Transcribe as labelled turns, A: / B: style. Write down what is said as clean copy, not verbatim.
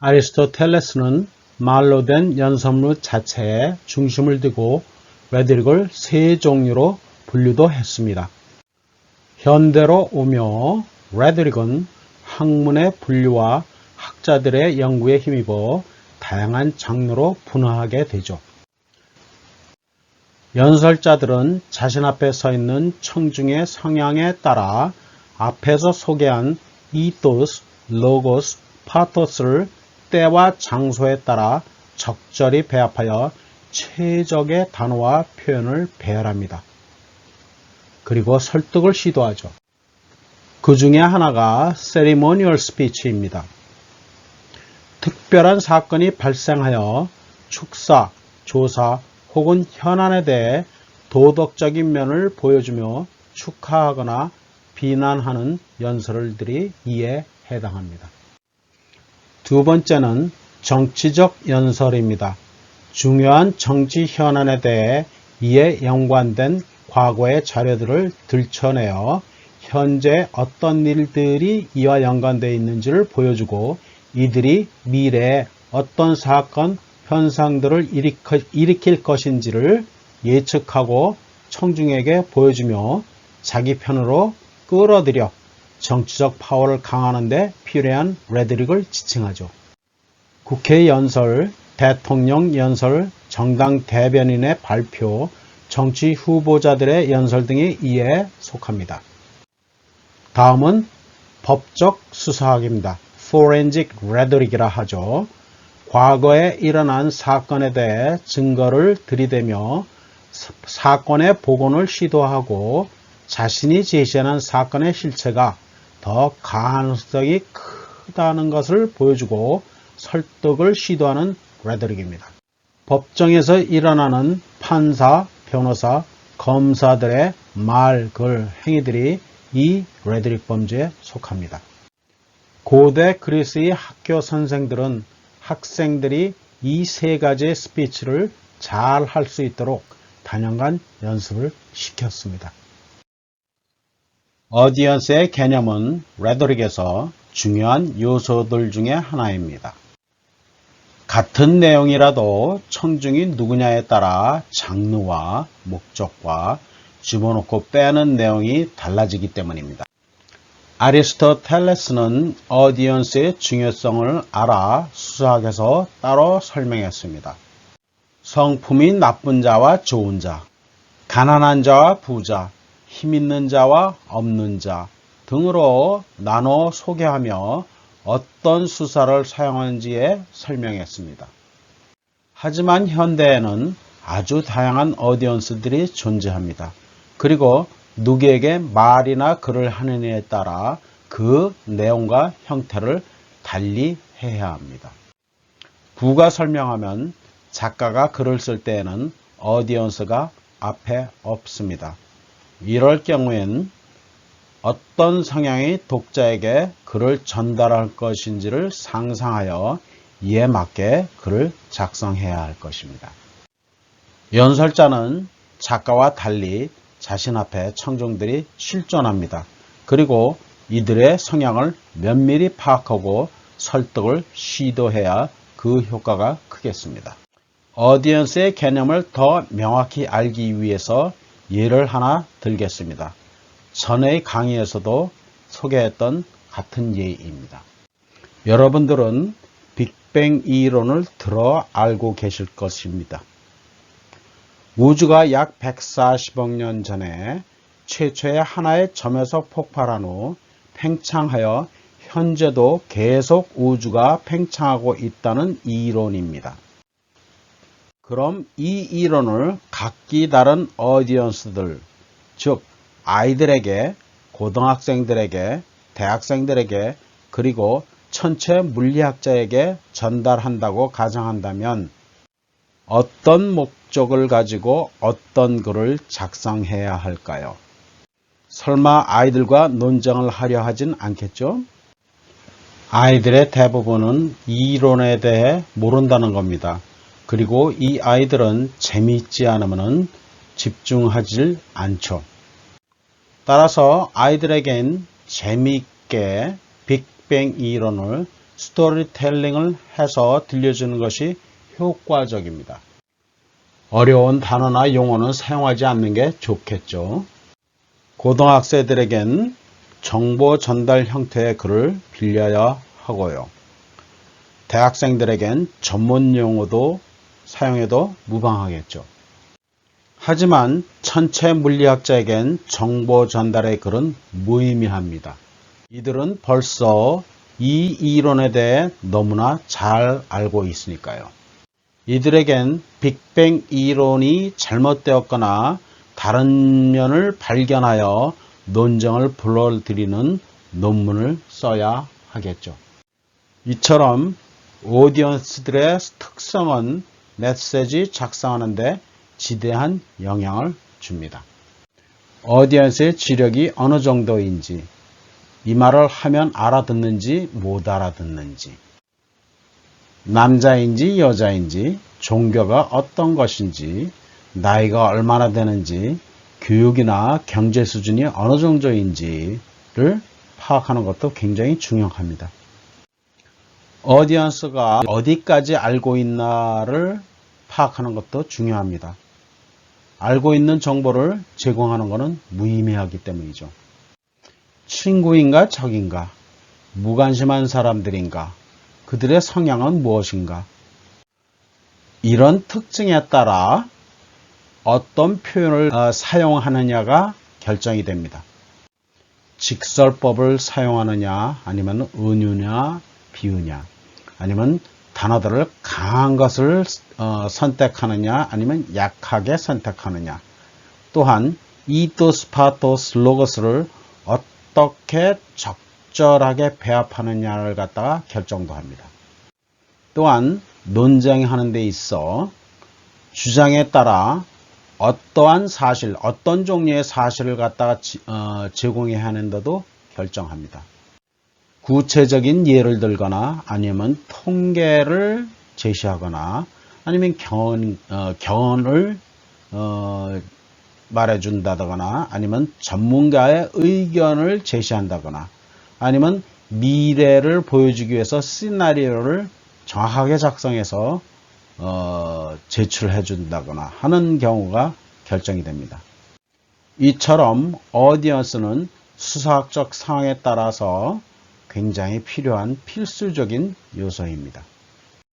A: 아리스토텔레스는 말로 된 연설문 자체에 중심을 두고 레토릭을 세 종류로 분류도 했습니다. 현대로 오며 레토릭은 학문의 분류와 학자들의 연구에 힘입어 다양한 장르로 분화하게 되죠. 연설자들은 자신 앞에 서 있는 청중의 성향에 따라 앞에서 소개한 이토스, 로고스, 파토스를 때와 장소에 따라 적절히 배합하여 최적의 단어와 표현을 배열합니다. 그리고 설득을 시도하죠. 그 중에 하나가 세리모니얼 스피치입니다. 특별한 사건이 발생하여 축사, 조사 혹은 현안에 대해 도덕적인 면을 보여주며 축하하거나 비난하는 연설들이 이에 해당합니다. 두 번째는 정치적 연설입니다. 중요한 정치 현안에 대해 이에 연관된 과거의 자료들을 들춰내어 현재 어떤 일들이 이와 연관되어 있는지를 보여주고 이들이 미래에 어떤 사건, 현상들을 일으킬 것인지를 예측하고 청중에게 보여주며 자기 편으로 끌어들여 정치적 파워를 강화하는 데 필요한 레토릭을 지칭하죠. 국회 연설, 대통령 연설, 정당 대변인의 발표, 정치 후보자들의 연설 등이 이에 속합니다. 다음은 법적 수사학입니다. Forensic Rhetoric이라 하죠. 과거에 일어난 사건에 대해 증거를 들이대며 사건의 복원을 시도하고 자신이 제시하는 사건의 실체가 더 가능성이 크다는 것을 보여주고 설득을 시도하는 레토릭입니다. 법정에서 일어나는 판사, 변호사, 검사들의 말, 글, 행위들이 이 레토릭 범주에 속합니다. 고대 그리스의 학교 선생들은 학생들이 이 세 가지의 스피치를 잘 할 수 있도록 단연간 연습을 시켰습니다. 어디언스의 개념은 레토릭에서 중요한 요소들 중에 하나입니다. 같은 내용이라도 청중이 누구냐에 따라 장르와 목적과 집어넣고 빼는 내용이 달라지기 때문입니다. 아리스토텔레스는 어디언스의 중요성을 알아 수사학에서 따로 설명했습니다. 성품이 나쁜 자와 좋은 자, 가난한 자와 부자, 힘 있는 자와 없는 자 등으로 나눠 소개하며 어떤 수사를 사용하는지에 설명했습니다. 하지만 현대에는 아주 다양한 어디언스들이 존재합니다. 그리고 누구에게 말이나 글을 하느냐에 따라 그 내용과 형태를 달리 해야 합니다. 부가 설명하면 작가가 글을 쓸 때에는 어디언스가 앞에 없습니다. 이럴 경우엔 어떤 성향의 독자에게 글을 전달할 것인지를 상상하여 이에 맞게 글을 작성해야 할 것입니다. 연설자는 작가와 달리 자신 앞에 청중들이 실존합니다. 그리고 이들의 성향을 면밀히 파악하고 설득을 시도해야 그 효과가 크겠습니다. 어디언스의 개념을 더 명확히 알기 위해서 예를 하나 들겠습니다. 전의 강의에서도 소개했던 같은 예입니다. 여러분들은 빅뱅 이론을 들어 알고 계실 것입니다. 우주가 약 140억 년 전에 최초의 하나의 점에서 폭발한 후 팽창하여 현재도 계속 우주가 팽창하고 있다는 이론입니다. 그럼 이 이론을 각기 다른 어디언스들, 즉 아이들에게, 고등학생들에게, 대학생들에게, 그리고 천체 물리학자에게 전달한다고 가정한다면 어떤 목적을 가지고 어떤 글을 작성해야 할까요? 설마 아이들과 논쟁을 하려 하진 않겠죠? 아이들의 대부분은 이 이론에 대해 모른다는 겁니다. 그리고 이 아이들은 재미있지 않으면 집중하지 않죠. 따라서 아이들에겐 재미있게 빅뱅 이론을 스토리텔링을 해서 들려주는 것이 효과적입니다. 어려운 단어나 용어는 사용하지 않는 게 좋겠죠. 고등학생들에겐 정보 전달 형태의 글을 빌려야 하고요. 대학생들에겐 전문 용어도 사용해도 무방하겠죠. 하지만 천체 물리학자에겐 정보 전달의 글은 무의미합니다. 이들은 벌써 이 이론에 대해 너무나 잘 알고 있으니까요. 이들에겐 빅뱅 이론이 잘못되었거나 다른 면을 발견하여 논쟁을 불러들이는 논문을 써야 하겠죠. 이처럼 오디언스들의 특성은 메시지 작성하는 데 지대한 영향을 줍니다. 오디언스의 지력이 어느 정도인지, 이 말을 하면 알아듣는지 못 알아듣는지, 남자인지 여자인지, 종교가 어떤 것인지, 나이가 얼마나 되는지, 교육이나 경제 수준이 어느 정도인지를 파악하는 것도 굉장히 중요합니다. 오디언스가 어디까지 알고 있나를 파악하는 것도 중요합니다. 알고 있는 정보를 제공하는 것은 무의미하기 때문이죠. 친구인가 적인가, 무관심한 사람들인가, 그들의 성향은 무엇인가, 이런 특징에 따라 어떤 표현을 사용하느냐가 결정이 됩니다. 직설법을 사용하느냐, 아니면 은유냐, 비유냐, 아니면 단어들을 강한 것을 선택하느냐, 아니면 약하게 선택하느냐, 또한 이토스, 파토스, 로고스를 어떻게 적절하게 배합하느냐를 갖다가 결정도 합니다. 또한 논쟁하는 데 있어 주장에 따라 어떠한 사실, 어떤 종류의 사실을 갖다가 제공해야 하는데도 결정합니다. 구체적인 예를 들거나 아니면 통계를 제시하거나 아니면 경험을 말해준다거나 아니면 전문가의 의견을 제시한다거나 아니면 미래를 보여주기 위해서 시나리오를 정확하게 작성해서 제출해 준다거나 하는 경우가 결정이 됩니다. 이처럼 오디언스는 수사학적 상황에 따라서 굉장히 필요한 필수적인 요소입니다.